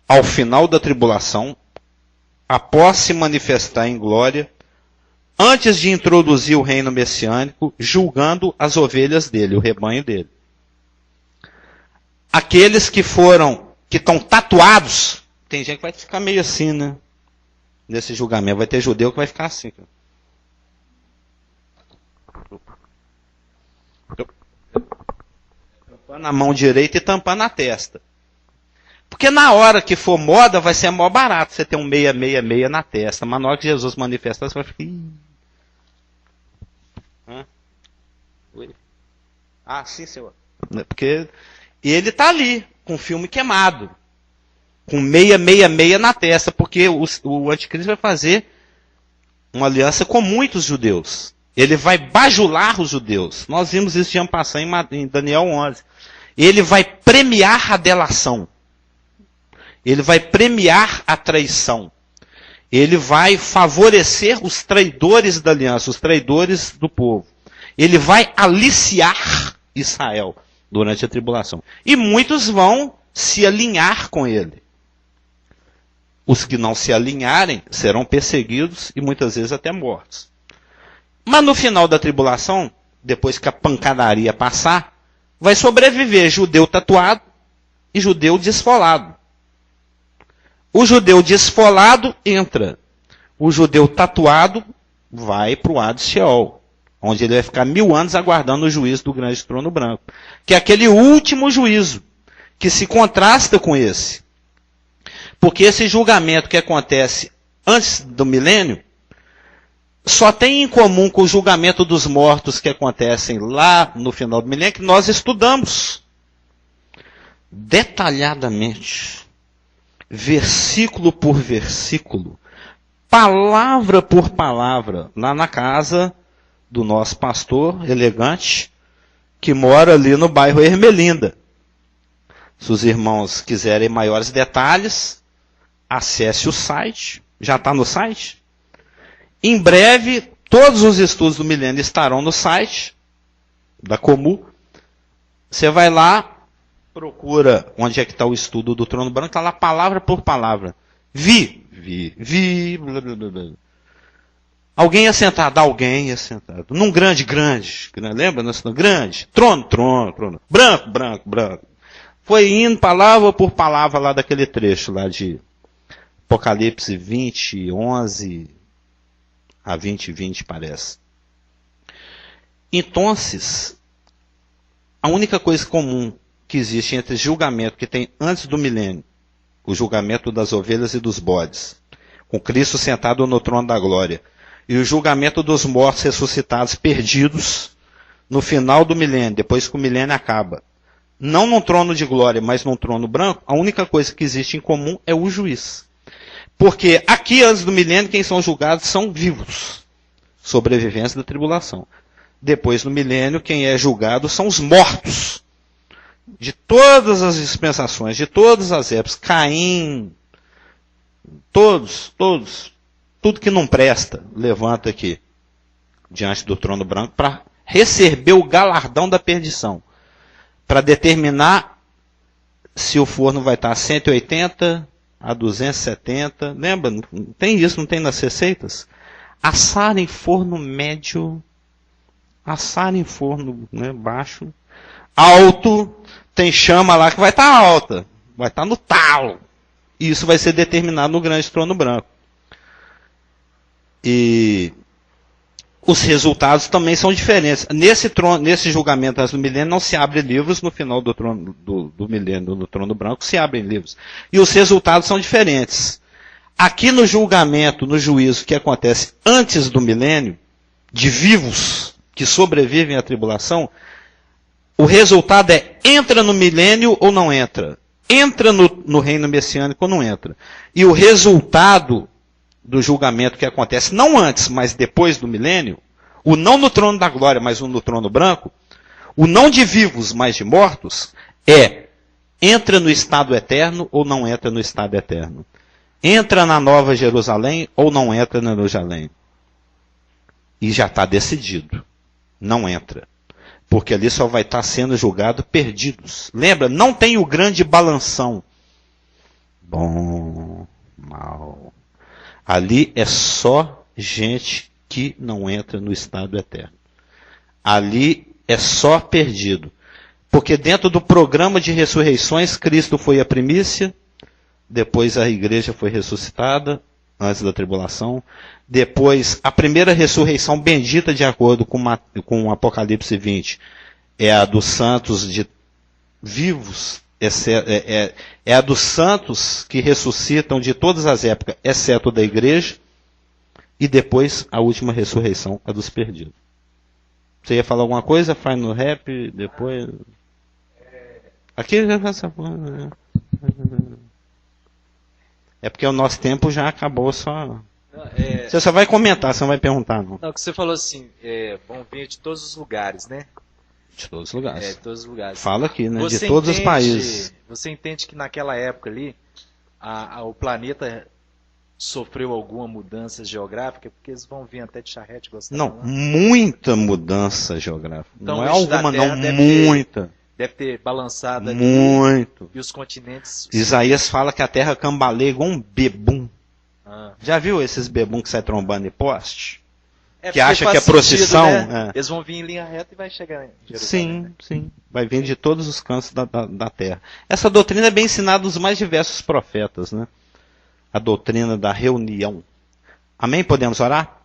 ao final da tribulação, após se manifestar em glória, antes de introduzir o reino messiânico, julgando as ovelhas dele, o rebanho dele. Aqueles que estão tatuados, tem gente que vai ficar meio assim, né? Nesse julgamento, vai ter judeu que vai ficar assim. Tampando a mão direita e tampando a testa. Porque na hora que for moda, vai ser mó barato você ter um 666 na testa. Mas na hora que Jesus manifestar, você vai ficar... Oi? Ah, sim, senhor. Porque ele está ali, com o filme queimado. Com 666 na testa. Porque o anticristo vai fazer uma aliança com muitos judeus. Ele vai bajular os judeus. Nós vimos isso de ano passado em Daniel 11. Ele vai premiar a delação. Ele vai premiar a traição. Ele vai favorecer os traidores da aliança, os traidores do povo. Ele vai aliciar Israel durante a tribulação. E muitos vão se alinhar com ele. Os que não se alinharem serão perseguidos e muitas vezes até mortos. Mas no final da tribulação, depois que a pancadaria passar, vai sobreviver judeu tatuado e judeu desfolado. O judeu desfolado entra. O judeu tatuado vai para o Hades Sheol, onde ele vai ficar 1000 anos aguardando o juízo do grande trono branco, que é aquele último juízo, que se contrasta com esse. Porque esse julgamento que acontece antes do milênio, só tem em comum com o julgamento dos mortos que acontecem lá no final do milênio, que nós estudamos detalhadamente, versículo por versículo, palavra por palavra, lá na casa do nosso pastor elegante, que mora ali no bairro Ermelinda. Se os irmãos quiserem maiores detalhes, acesse o site, já está no site. Em breve, todos os estudos do milênio estarão no site da Comu. Você vai lá, procura onde é que está o estudo do trono branco, está lá palavra por palavra. Vi, blá, blá, blá, blá. Alguém assentado, alguém assentado. Num grande, lembra? Grande, trono, branco. Foi indo palavra por palavra lá daquele trecho lá de Apocalipse 20, 11 a 20, parece. Então, a única coisa comum que existe entre o julgamento que tem antes do milênio, o julgamento das ovelhas e dos bodes, com Cristo sentado no trono da glória, e o julgamento dos mortos ressuscitados perdidos no final do milênio, depois que o milênio acaba. Não num trono de glória, mas num trono branco, a única coisa que existe em comum é o juiz. Porque aqui, antes do milênio, quem são julgados são vivos, sobreviventes da tribulação. Depois, no milênio, quem é julgado são os mortos. De todas as dispensações, de todas as épocas, Caim, todos, tudo que não presta, levanta aqui, diante do trono branco, para receber o galardão da perdição. Para determinar se o forno vai estar a 180, a 270, lembra? Não tem isso, não tem nas receitas? Assar em forno médio, assar em forno, né, baixo, alto, tem chama lá que vai estar alta, vai estar no talo. E isso vai ser determinado no grande trono branco. E os resultados também são diferentes. Nesse julgamento antes do milênio não se abre livros, no final do trono do milênio, no trono branco, se abrem livros. E os resultados são diferentes. Aqui no julgamento, no juízo que acontece antes do milênio, de vivos que sobrevivem à tribulação, o resultado é: entra no milênio ou não entra? Entra no reino messiânico ou não entra? E o resultado do julgamento que acontece, não antes, mas depois do milênio, o não no trono da glória, mas o no trono branco, o não de vivos, mas de mortos, é: entra no estado eterno ou não entra no estado eterno? Entra na Nova Jerusalém ou não entra na Jerusalém? E já está decidido. Não entra. Porque ali só vai estar sendo julgado perdidos. Lembra? Não tem o grande balanção. Bom, mal. Ali é só gente que não entra no estado eterno. Ali é só perdido. Porque dentro do programa de ressurreições, Cristo foi a primícia, depois a igreja foi ressuscitada, antes da tribulação, depois a primeira ressurreição bendita, de acordo com Apocalipse 20, é a dos santos vivos, é a dos santos que ressuscitam de todas as épocas, exceto da igreja, e depois a última ressurreição, a dos perdidos. Você ia falar alguma coisa? Faz no rap, depois... Aqui já essa... É porque o nosso tempo já acabou só... Você só vai comentar, você não vai perguntar, não. Não, que você falou assim, vão vir de todos os lugares, né? De todos os lugares. De todos os lugares. Fala aqui, né? De todos os países. Você entende que naquela época ali, o planeta sofreu alguma mudança geográfica? Porque eles vão vir até de charrete, não, muita mudança geográfica. Então, não é alguma, não, muita. Deve ter balançado ali. Muito. E os continentes... Isaías fala que a terra cambaleia igual um bebum. Já viu esses bebum que sai trombando em poste? Que acha que é procissão? Sentido, né? Eles vão vir em linha reta e vai chegar em Jerusalém. Sim, né? Sim. Vai vir de todos os cantos da terra. Essa doutrina é bem ensinada nos mais diversos profetas, né? A doutrina da reunião. Amém? Podemos orar?